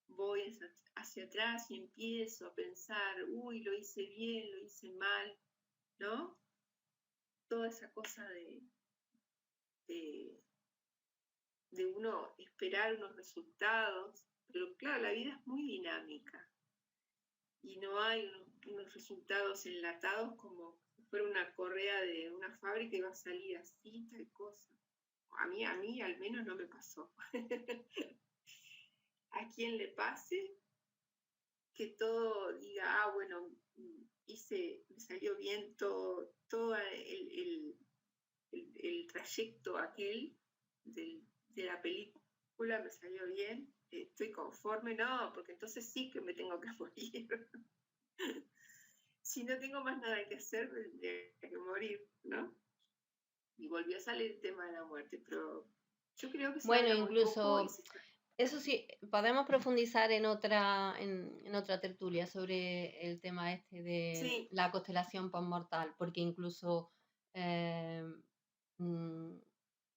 Voy hacia atrás y empiezo a pensar, uy, lo hice bien, lo hice mal, ¿no? Toda esa cosa de, de uno esperar unos resultados, pero claro, la vida es muy dinámica y no hay unos resultados enlatados como si fuera una correa de una fábrica y va a salir así, tal cosa. A mí al menos no me pasó. A quien le pase, que todo diga, ah, bueno, me salió bien todo el trayecto aquel de la película, me salió bien, estoy conforme, no, porque entonces sí que me tengo que morir. Si no tengo más nada que hacer, me tendría que morir, ¿no? Y volvió a salir el tema de la muerte, pero yo creo que se Bueno, habla muy poco y incluso eso sí, podemos profundizar en otra tertulia sobre el tema este de sí. la constelación postmortal, porque incluso mm,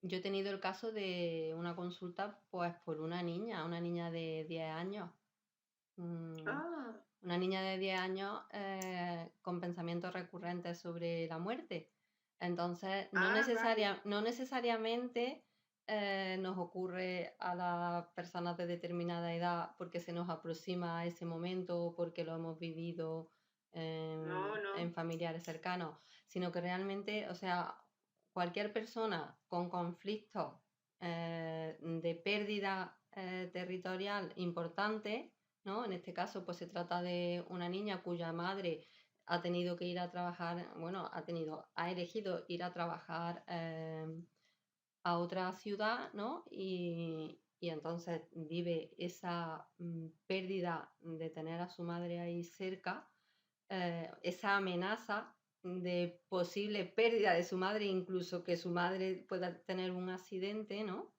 yo he tenido el caso de una consulta pues por una niña de 10 años. Ah, Una niña de 10 años con pensamientos recurrentes sobre la muerte. Entonces, vale. no necesariamente nos ocurre a las personas de determinada edad porque se nos aproxima a ese momento o porque lo hemos vivido No, en no. familiares cercanos, sino que realmente, o sea, cualquier persona con conflictos de pérdida territorial importante, ¿no? En este caso, pues se trata de una niña cuya madre ha tenido que ir a trabajar, bueno, ha elegido ir a trabajar a otra ciudad, ¿no? Y entonces vive esa pérdida de tener a su madre ahí cerca, esa amenaza de posible pérdida de su madre, incluso que su madre pueda tener un accidente, ¿no?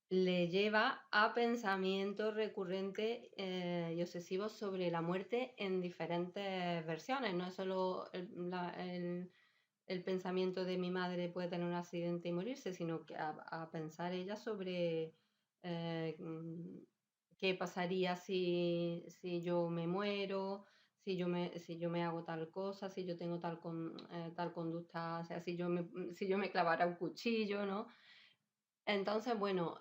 Le lleva a pensamientos recurrentes y obsesivos sobre la muerte en diferentes versiones. No es solo el pensamiento de mi madre puede tener un accidente y morirse, sino que a pensar ella sobre eh, mm, qué pasaría si yo me muero, si yo me hago tal cosa, si yo tengo tal conducta, o sea, si yo me clavara un cuchillo, ¿no? Entonces, bueno,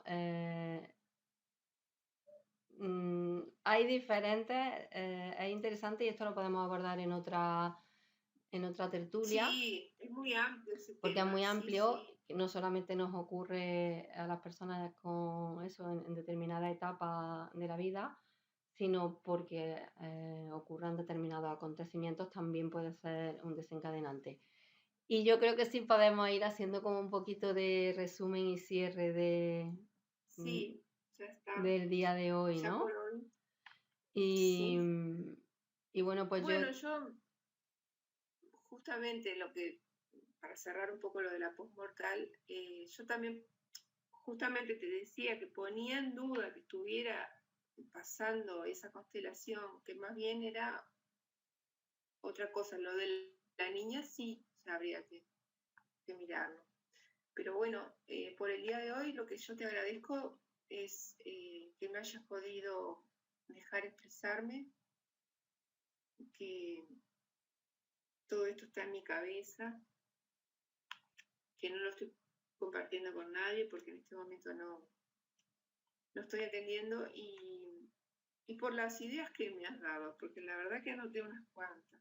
hay diferentes, es interesante y esto lo podemos abordar en otra tertulia, Sí, es muy amplio ese porque es tema, muy sí, amplio, sí. que no solamente nos ocurre a las personas con eso en determinada etapa de la vida, sino porque ocurran determinados acontecimientos también puede ser un desencadenante. Y yo creo que sí podemos ir haciendo como un poquito de resumen y cierre mm, Sí, ya está. del día de hoy, Ya por ¿no? hoy. Y, Sí. y bueno, pues yo, Bueno, yo justamente para cerrar un poco lo de la postmortal, yo también justamente te decía que ponía en duda que estuviera pasando esa constelación, que más bien era otra cosa. Lo de la niña sí, o sea, habría que mirarlo. Pero bueno, por el día de hoy lo que yo te agradezco es que me hayas podido dejar expresarme, que todo esto está en mi cabeza, que no lo estoy compartiendo con nadie porque en este momento no estoy atendiendo y por las ideas que me has dado, porque la verdad que anoté unas cuantas.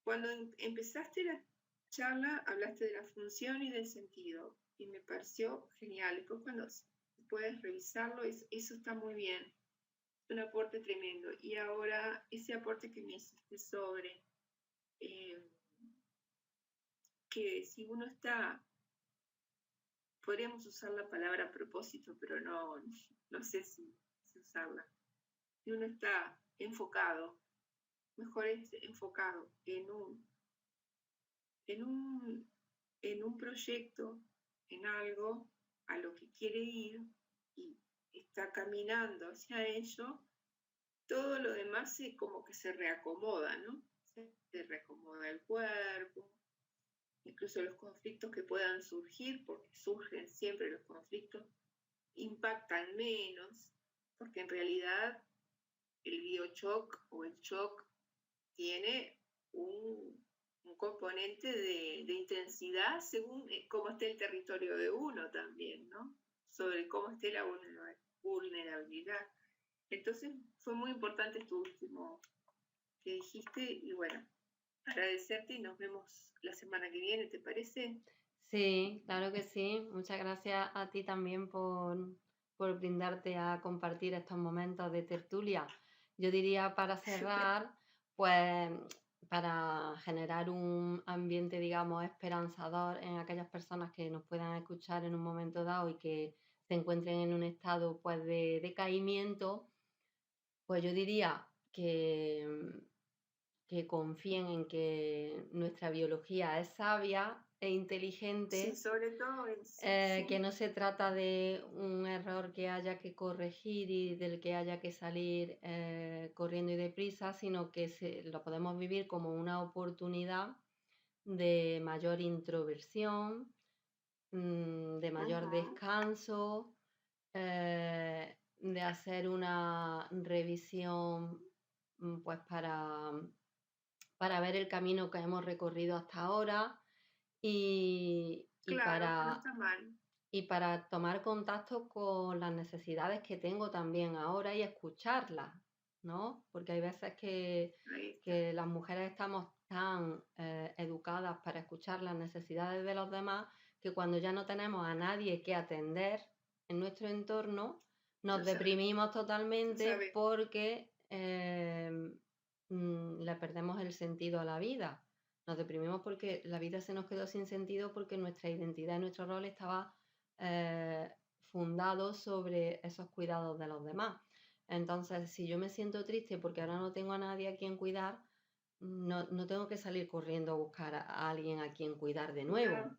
Cuando empezaste la charla hablaste de la función y del sentido y me pareció genial. Después cuando puedes revisarlo, eso está muy bien. Es un aporte tremendo. Y ahora ese aporte que me hiciste sobre eh, que si uno está, podríamos usar la palabra propósito, pero no sé si usarla. Si uno está enfocado, mejor es enfocado en un proyecto, en algo a lo que quiere ir y está caminando hacia ello, todo lo demás como que se reacomoda, ¿no? Se reacomoda el cuerpo, incluso los conflictos que puedan surgir, porque surgen siempre los conflictos, impactan menos, porque en realidad el biochoc o el shock tiene un componente de intensidad según cómo esté el territorio de uno también, ¿no? Sobre cómo esté la vulnerabilidad. Entonces fue muy importante esto último que dijiste y bueno, agradecerte y nos vemos la semana que viene, ¿te parece? Sí, claro que sí. Muchas gracias a ti también por brindarte a compartir estos momentos de tertulia. Yo diría para cerrar, pues para generar un ambiente, digamos, esperanzador en aquellas personas que nos puedan escuchar en un momento dado y que se encuentren en un estado pues de decaimiento, pues yo diría que confíen en que nuestra biología es sabia e Sí, inteligente, sobre todo que sí. no se trata de un error que haya que corregir y del que haya que salir corriendo y deprisa, sino que lo podemos vivir como una oportunidad de mayor introversión, de mayor descanso, de hacer una revisión pues para ver el camino que hemos recorrido hasta ahora y, y Claro, no para, está mal. y para tomar contacto con las necesidades que tengo también ahora y escucharlas, ¿no? Porque hay veces Ahí está. que las mujeres estamos tan educadas para escuchar las necesidades de los demás que cuando ya no tenemos a nadie que atender en nuestro entorno, nos Ya sabes, deprimimos ya totalmente sabes. porque le perdemos el sentido a la vida. Nos deprimimos porque la vida se nos quedó sin sentido porque nuestra identidad y nuestro rol estaba eh, fundado sobre esos cuidados de los demás. Entonces, si yo me siento triste porque ahora no tengo a nadie a quien cuidar, no tengo que salir corriendo a buscar a alguien a quien cuidar de nuevo. No,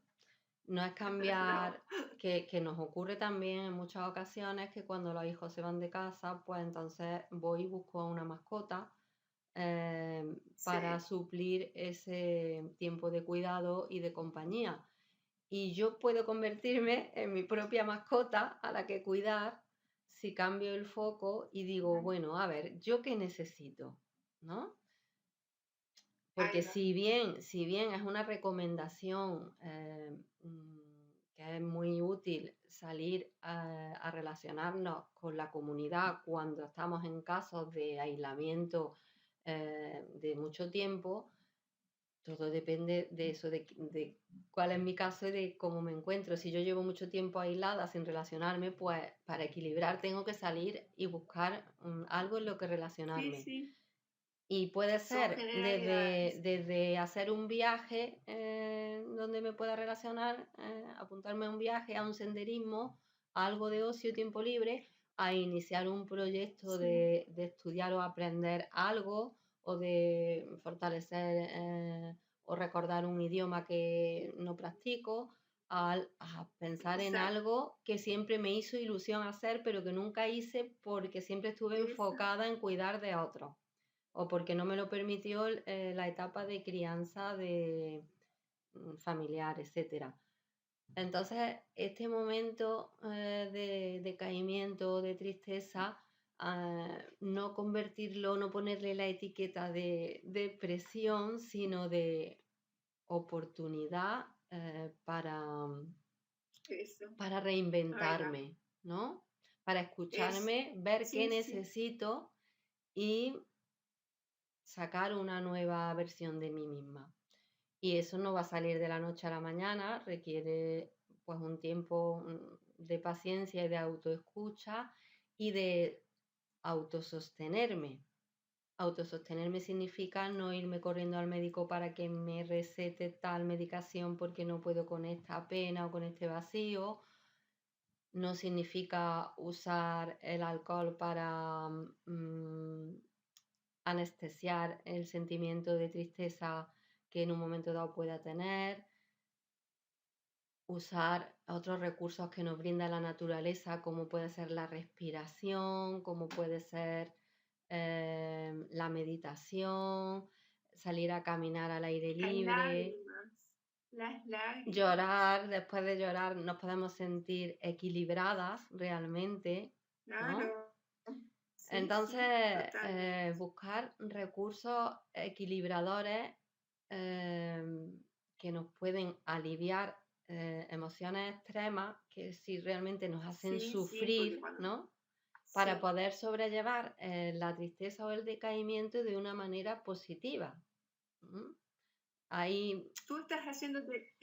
No es no. cambiar, que nos ocurre también en muchas ocasiones que cuando los hijos se van de casa, pues entonces voy y busco a una mascota para Sí, suplir ese tiempo de cuidado y de compañía. Y yo puedo convertirme en mi propia mascota a la que cuidar si cambio el foco y digo, bueno, a ver, ¿yo qué necesito? ¿No? Porque ahí va. si bien es una recomendación que es muy útil salir a relacionarnos con la comunidad cuando estamos en casos de aislamiento de mucho tiempo, todo depende de eso, de cuál es mi caso y de cómo me encuentro. Si yo llevo mucho tiempo aislada sin relacionarme, pues para equilibrar tengo que salir y buscar algo en lo que Sí, relacionarme. sí, Y puede son ser generalidades. desde hacer un viaje donde me pueda relacionar, apuntarme a un viaje, a un senderismo, a algo de ocio, tiempo libre, a iniciar un proyecto Sí, de estudiar o aprender algo o de fortalecer o recordar un idioma que no practico, a pensar en exacto. algo que siempre me hizo ilusión hacer, pero que nunca hice porque siempre estuve Esa, enfocada en cuidar de otros o porque no me lo permitió la etapa de crianza de familiar, etcétera. Entonces, este momento de decaimiento, de tristeza, no convertirlo, no ponerle la etiqueta de depresión, sino de oportunidad eso, para ahí va. reinventarme, ¿no? Para Eso. escucharme, ver qué Sí, sí, necesito y sacar una nueva versión de mí misma. Y eso no va a salir de la noche a la mañana, requiere pues un tiempo de paciencia y de autoescucha y de autosostenerme. Autosostenerme significa no irme corriendo al médico para que me recete tal medicación porque no puedo con esta pena o con este vacío. No significa usar el alcohol para anestesiar el sentimiento de tristeza que en un momento dado pueda tener. usar otros recursos que nos brinda la naturaleza, como puede ser la respiración, como puede ser la meditación, salir a caminar al aire Las libre, lágrimas, las lágrimas. llorar. Después de llorar nos podemos sentir equilibradas realmente, ¿no? Claro. Sí, Entonces, sí, totalmente. buscar recursos equilibradores que nos pueden aliviar emociones extremas que si realmente nos hacen Sí, sí, porque sufrir, cuando... ¿no? Para Sí. poder sobrellevar la tristeza o el decaimiento de una manera positiva. ¿Mm? Ahí, Tú estás haciéndote,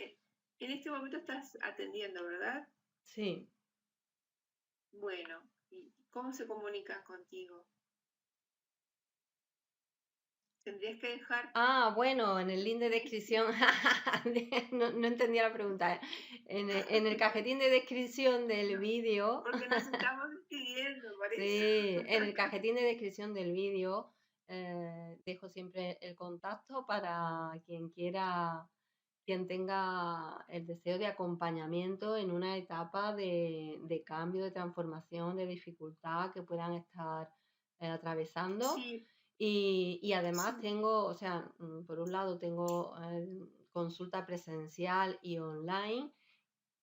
en este momento estás atendiendo, ¿verdad? sí. Bueno, ¿y cómo se comunican contigo? Tendrías que dejar, Ah, bueno, en el link de descripción, no entendía la pregunta. En el cajetín de descripción del no, vídeo, porque nos estamos despidiendo, por eso. sí, en el cajetín de descripción del vídeo dejo siempre el contacto para quien quiera, quien tenga el deseo de acompañamiento en una etapa de cambio, de transformación, de dificultad que puedan estar atravesando. Sí, Y además sí. tengo, o sea, por un lado tengo consulta presencial y online,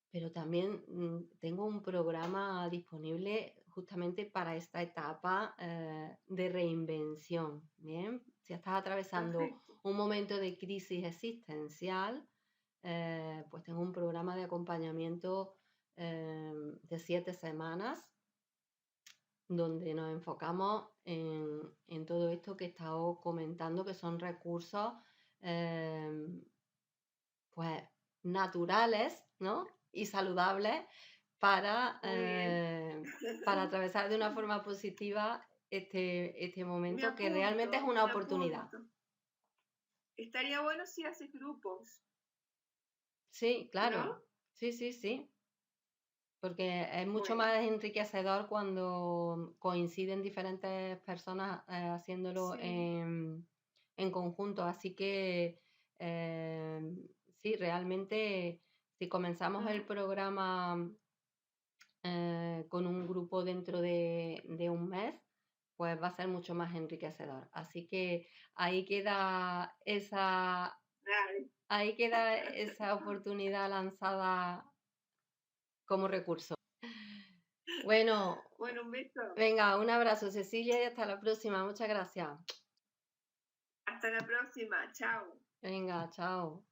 pero también tengo un programa disponible justamente para esta etapa de reinvención. Bien, si estás atravesando Perfecto. un momento de crisis existencial, pues tengo un programa de acompañamiento de 7 semanas donde nos enfocamos en todo esto que he estado comentando, que son recursos eh, pues naturales, ¿no? Y saludables para, Muy bien. para atravesar de una forma positiva este momento que realmente es una Me oportunidad. apunto. Estaría bueno si haces grupos, Sí, claro. ¿no? Sí, sí, sí. Porque es mucho Bueno, más enriquecedor cuando coinciden diferentes personas haciéndolo sí. en conjunto. Así que eh, sí, realmente si comenzamos el Mm, programa con un grupo dentro de un mes, pues va a ser mucho más enriquecedor. Así que ahí queda esa, dale. ahí queda esa oportunidad lanzada como recurso. Bueno, Bueno, un beso. venga, un abrazo, Cecilia, y hasta la próxima. Muchas gracias. Hasta la próxima. Chao. Venga, chao.